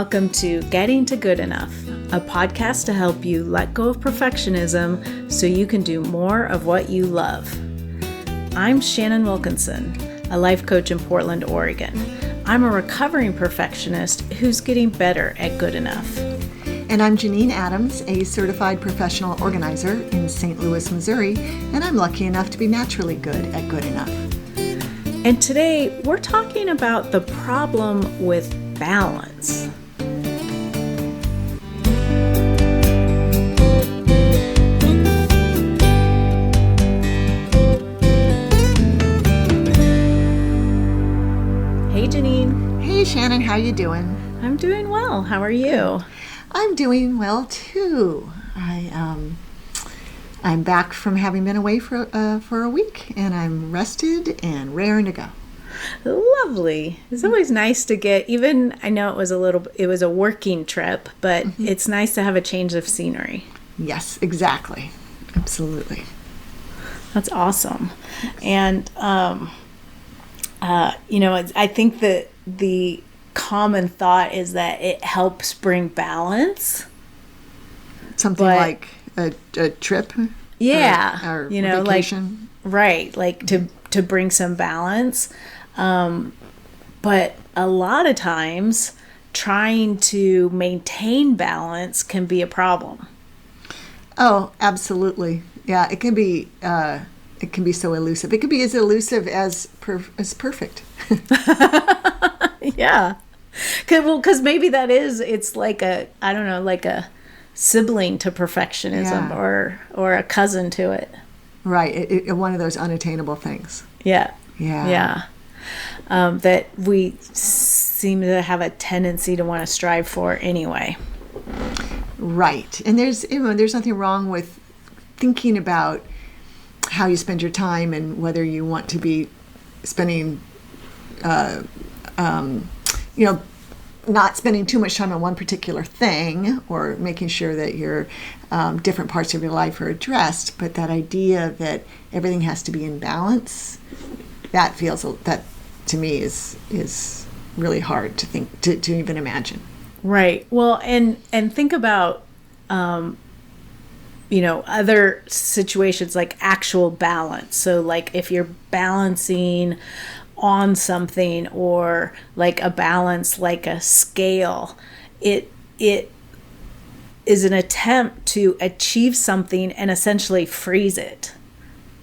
Welcome to Getting to Good Enough, a podcast to help you let go of perfectionism so you can do more of what you love. I'm Shannon Wilkinson, a life coach in Portland, Oregon. I'm a recovering perfectionist who's getting better at good enough. And I'm Janine Adams, a certified professional organizer in St. Louis, Missouri, and I'm lucky enough to be naturally good at good enough. And today we're talking about the problem with balance. Hey Janine. Hey Shannon, how you doing? I'm doing well. How are you? I'm doing well too. I'm back from having been away for a week, and I'm rested and raring to go. Lovely. It's always nice to get, even I know it was a working trip, but it's nice to have a change of scenery. Yes, exactly. Absolutely. That's awesome. And I think that the common thought is that it helps bring balance. Something like a trip? Yeah. Or vacation? Like to bring some balance. But a lot of times trying to maintain balance can be a problem. Oh, absolutely. Yeah, it can be so elusive. It can be as elusive as perfect. Yeah. Because maybe it's like a sibling to perfectionism, or a cousin to it. Right. One of those unattainable things. Yeah. Yeah. Yeah. That we seem to have a tendency to want to strive for anyway. Right. And there's nothing wrong with thinking about how you spend your time and whether you want to be spending, not spending too much time on one particular thing, or making sure that your different parts of your life are addressed. But that idea that everything has to be in balance, that to me is really hard to think to even imagine. Right. Well, and think about other situations like actual balance. So like if you're balancing on something, or like a balance like a scale, it is an attempt to achieve something and essentially freeze it.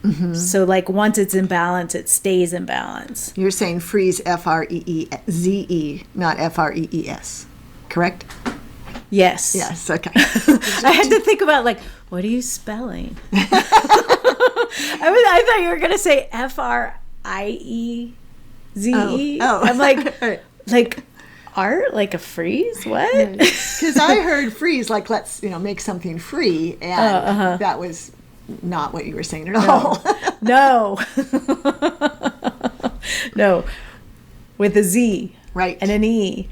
Mm-hmm. So like once it's in balance, it stays in balance. You're saying freeze, F-R-E-E-Z-E, not F-R-E-E-S, correct? Yes. Yes, okay. I had to think about like, what are you spelling? I thought you were going to say F-R-I-E-Z-E. Oh. I'm like art, like a freeze? What? Because I heard freeze, like let's make something free, and that was not what you were saying at all. No. No. With a Z. Right. And an E.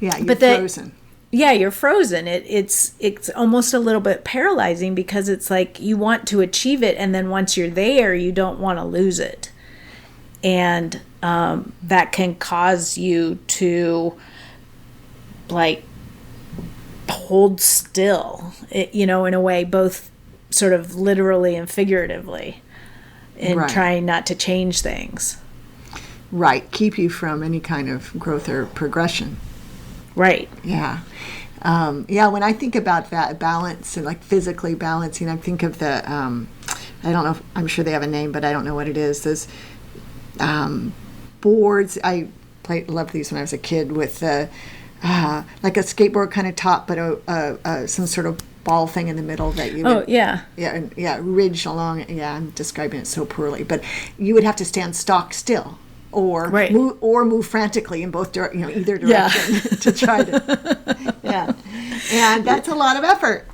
You're frozen. You're frozen. It's almost a little bit paralyzing, because it's like you want to achieve it, and then once you're there, you don't want to lose it. And that can cause you to like hold still, in a way, both sort of literally and figuratively, in trying not to change things. Right. Keep you from any kind of growth or progression. Right. Yeah. When I think about that balance and like physically balancing, I think of the, I don't know, I'm sure they have a name, but I don't know what it is. Those boards, I loved these when I was a kid, with like a skateboard kind of top, but some sort of ball thing in the middle that you would, ridge along. Yeah, I'm describing it so poorly, but you would have to stand stock still, or move frantically in both either direction to try to. Yeah, and that's a lot of effort.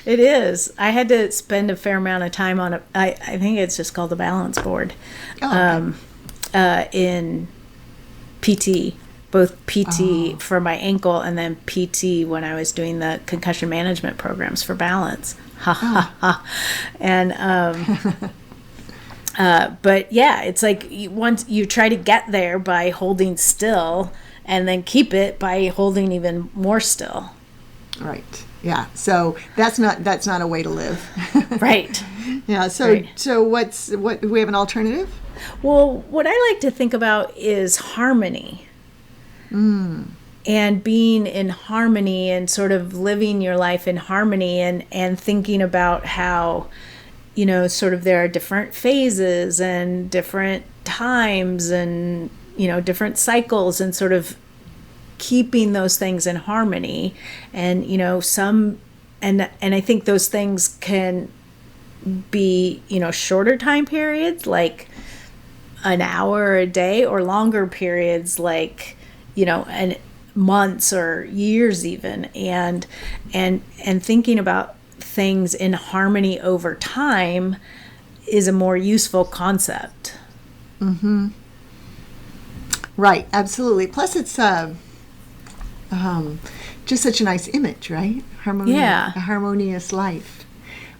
It is. I had to spend a fair amount of time on it. I think it's just called the balance board. Oh, okay. In PT. Both PT for my ankle, and then PT when I was doing the concussion management programs for balance. Ha ha ha. And but yeah, it's like once you try to get there by holding still, and then keep it by holding even more still. Right. Yeah. So that's not a way to live. Right. Yeah. So what do we have an alternative? Well, what I like to think about is harmony. And being in harmony and sort of living your life in harmony and thinking about how, sort of there are different phases and different times and, different cycles, and sort of keeping those things in harmony. And, and I think those things can be, shorter time periods, like an hour a day, or longer periods, like, and months or years even, and thinking about things in harmony over time is a more useful concept. Right, absolutely. Plus it's just such a nice image, right? A harmonious life.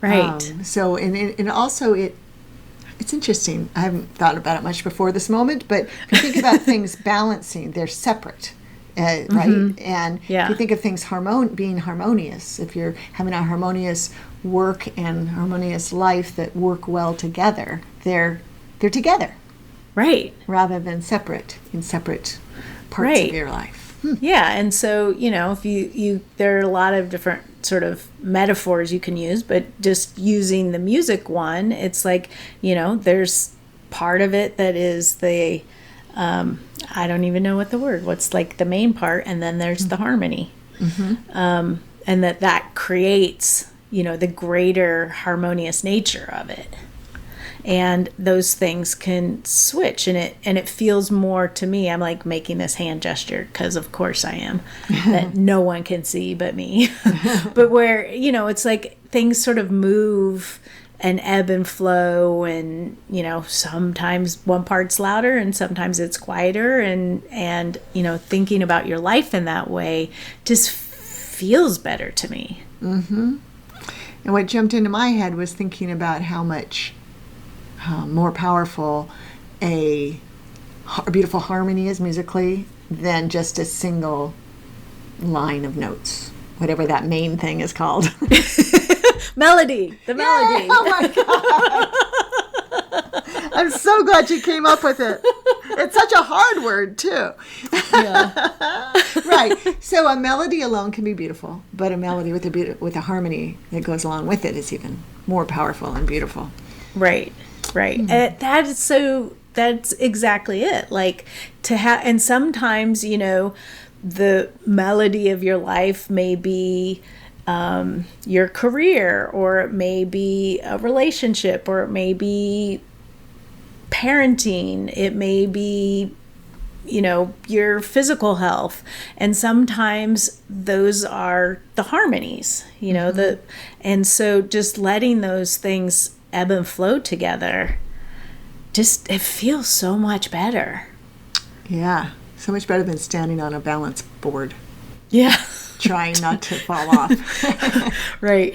Right. So and also it's interesting. I haven't thought about it much before this moment, but if you think about things balancing, they're separate. Right? And if you think of things being harmonious, if you're having a harmonious work and harmonious life that work well together, they're together. Right. Rather than separate, in separate parts of your life. Yeah, and so, if you there are a lot of different sort of metaphors you can use, but just using the music one, it's like, there's part of it that is the I don't even know what's like the main part, and then there's the harmony. And that creates, the greater harmonious nature of it. And those things can switch, and it feels more to me. I'm like making this hand gesture because of course I am, that no one can see but me. But where, it's like things sort of move and ebb and flow, and sometimes one part's louder and sometimes it's quieter, and thinking about your life in that way just feels better to me. And what jumped into my head was thinking about how much more powerful a beautiful harmony is musically than just a single line of notes, whatever that main thing is called. Melody. The melody. Oh my God. I'm so glad you came up with it. It's such a hard word too. Yeah. Right. So a melody alone can be beautiful, but a melody with a harmony that goes along with it is even more powerful and beautiful. Right. And that's exactly it. Like to have, and sometimes, the melody of your life may be your career, or it may be a relationship, or it may be parenting, it may be, your physical health. And sometimes those are the harmonies, and so just letting those things ebb and flow together, it feels so much better. Yeah, so much better than standing on a balance board. Yeah. Trying not to fall off. Right.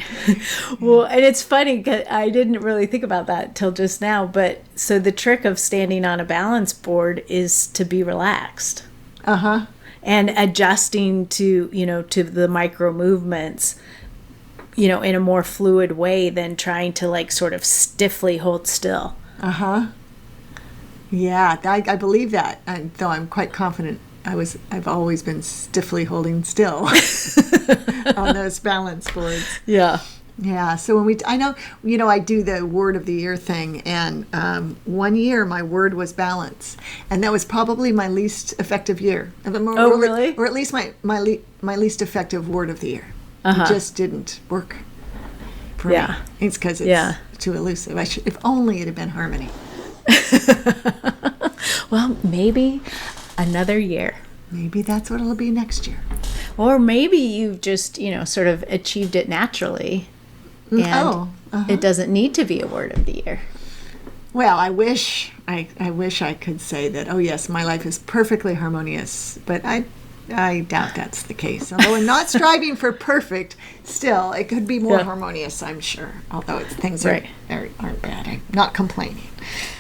Well, and it's funny because I didn't really think about that till just now, but so the trick of standing on a balance board is to be relaxed. And adjusting to, to the micro movements, in a more fluid way than trying to like sort of stiffly hold still. Yeah, I believe that. Though I'm quite confident I've always been stiffly holding still on those balance boards. Yeah. Yeah. So I know, I do the word of the year thing, and 1 year my word was balance, and that was probably my least effective year. Really? Or at least my least effective word of the year. It just didn't work for me. It's because it's too elusive. If only it had been harmony. Well, maybe another year. Maybe that's what it'll be next year. Or maybe you've just, sort of achieved it naturally. And it doesn't need to be a word of the year. Well, I wish I could say that, oh yes, my life is perfectly harmonious, but I doubt that's the case. Although I'm not striving for perfect, still, it could be more harmonious, I'm sure. Although things aren't bad. I'm not complaining.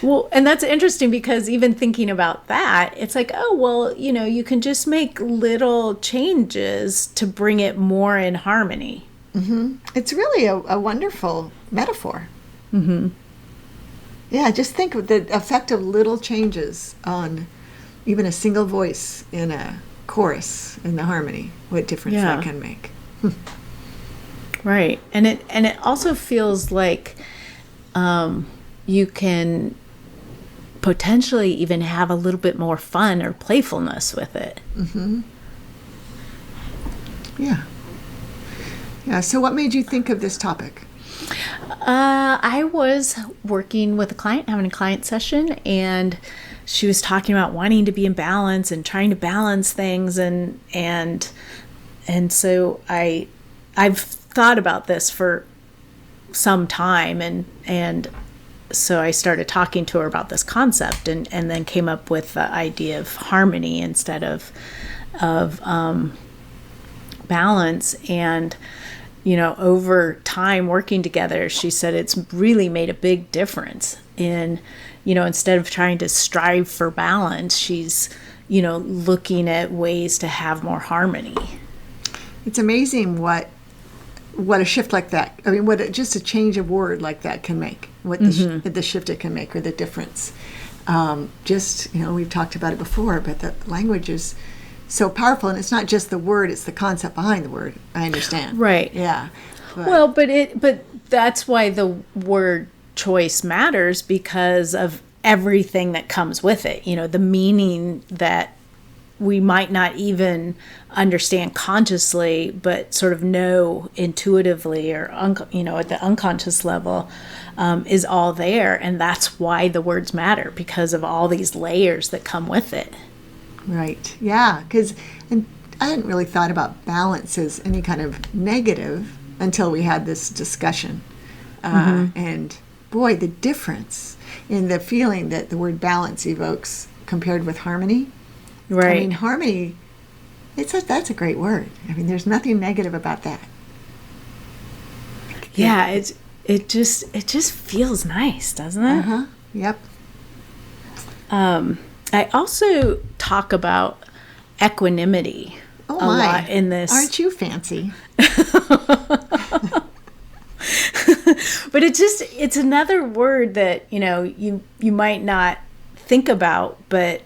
Well, and that's interesting because even thinking about that, it's like, oh, well, you can just make little changes to bring it more in harmony. Mm-hmm. It's really a wonderful metaphor. Mm-hmm. Yeah, just think of the effect of little changes on even a single voice in a chorus in the harmony, what difference that can make. Right. And it also feels like you can potentially even have a little bit more fun or playfulness with it. Mm-hmm. Yeah. Yeah. So what made you think of this topic? I was working with a client, having a client session, and she was talking about wanting to be in balance and trying to balance things, and so I've thought about this for some time, and so I started talking to her about this concept, and then came up with the idea of harmony instead of balance. And over time working together, she said it's really made a big difference in, instead of trying to strive for balance, she's, looking at ways to have more harmony. It's amazing what a shift like that, I mean, just a change of word like that can make, what the shift it can make, or the difference. We've talked about it before, but the language is so powerful, and it's not just the word, it's the concept behind the word. I understand. Right. Yeah. But that's why the word choice matters, because of everything that comes with it. The meaning that we might not even understand consciously, but sort of know intuitively or at the unconscious level, is all there. And that's why the words matter, because of all these layers that come with it. Right. Yeah. Because I hadn't really thought about balance as any kind of negative until we had this discussion. And boy, the difference in the feeling that the word balance evokes compared with harmony. Right. I mean, harmony, that's a great word. I mean, there's nothing negative about that. Yeah, it just feels nice, doesn't it? Uh-huh. Yep. I also talk about equanimity a lot in this. Aren't you fancy? But it's another word that, you might not think about, but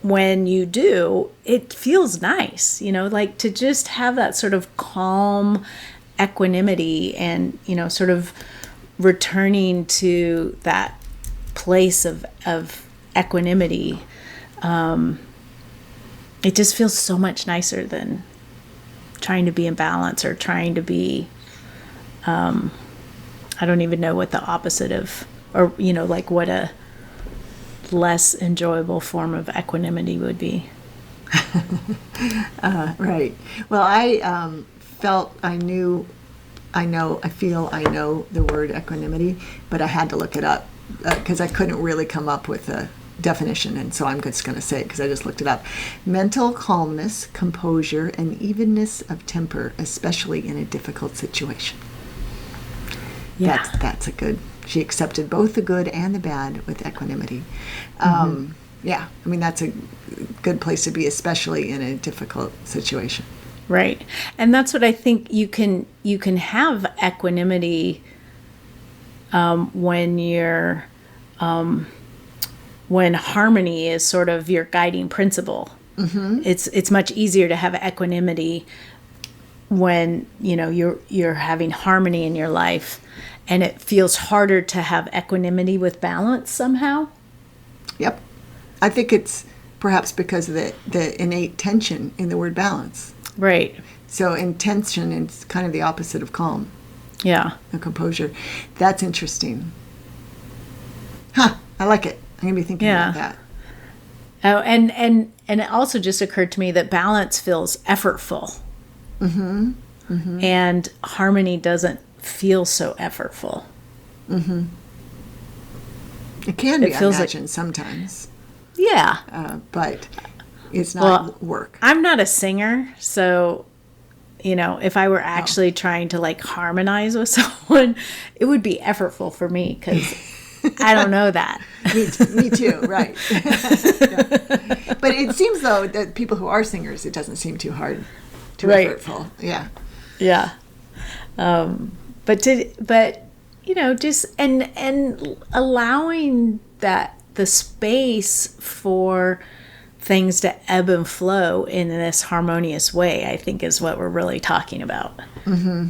when you do, it feels nice, like to just have that sort of calm equanimity and, sort of returning to that place of equanimity. It just feels so much nicer than trying to be in balance or trying to be, I don't even know what the opposite of, or, like what a less enjoyable form of equanimity would be. Right. Well, I felt I know the word equanimity, but I had to look it up because I couldn't really come up with a definition, and so I'm just going to say it because I just looked it up. Mental calmness, composure, and evenness of temper, especially in a difficult situation. Yeah. That's a good. She accepted both the good and the bad with equanimity. Yeah, I mean, that's a good place to be, especially in a difficult situation. Right. And that's what I think you can have equanimity when you're when harmony is sort of your guiding principle. Mm-hmm. It's much easier to have equanimity when you're having harmony in your life, and it feels harder to have equanimity with balance somehow. Yep. I think it's perhaps because of the innate tension in the word balance. Right. So intention is kind of the opposite of calm. Yeah. And composure. That's interesting. Huh. I like it. I'm going to be thinking about that. Oh, and it also just occurred to me that balance feels effortful. Mm-hmm. Mm-hmm. And harmony doesn't feel so effortful. Mm-hmm. It can be, I imagine, sometimes. Yeah. But it's not work. I'm not a singer, so, if I were actually trying to, harmonize with someone, it would be effortful for me, because I don't know that. Me too, right. Yeah. But it seems, though, that people who are singers, it doesn't seem too hard, too effortful. Yeah. Yeah. But just and allowing that the space for things to ebb and flow in this harmonious way, I think, is what we're really talking about. Mm-hmm.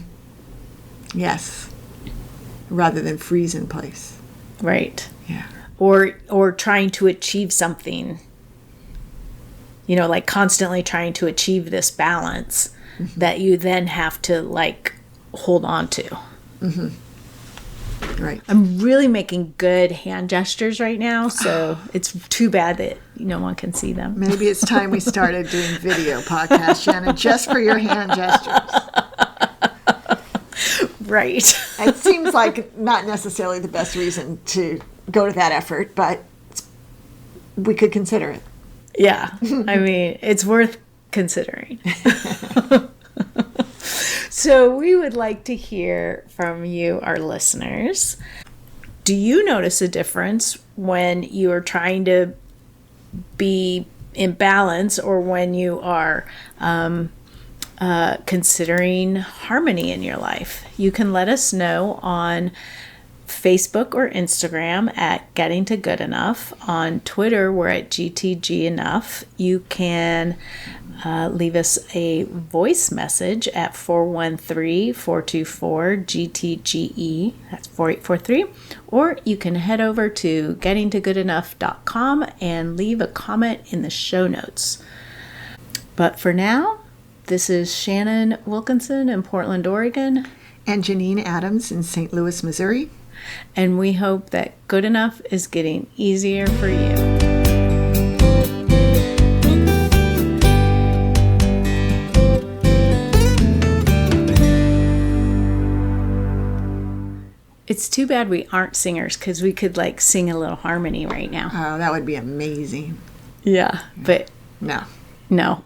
Yes. Rather than freeze in place. Right. Yeah. Or trying to achieve something, like constantly trying to achieve this balance that you then have to hold on to. Mm-hmm. Right. I'm really making good hand gestures right now, so it's too bad that no one can see them. Maybe it's time we started doing video podcasts, Shannon, just for your hand gestures. Right. It seems like not necessarily the best reason to go to that effort, but we could consider it. Yeah. I mean, it's worth considering. So we would like to hear from you, our listeners. Do you notice a difference when you are trying to be in balance or when you are considering harmony in your life? You can let us know on Facebook or Instagram at Getting to Good Enough. On Twitter, we're at GTG Enough. You can leave us a voice message at 413-424-GTGE. That's 4843. Or you can head over to gettingtogoodenough.com and leave a comment in the show notes. But for now, this is Shannon Wilkinson in Portland, Oregon. And Janine Adams in St. Louis, Missouri. And we hope that good enough is getting easier for you. It's too bad we aren't singers, because we could sing a little harmony right now. Oh, that would be amazing. Yeah, but no. No.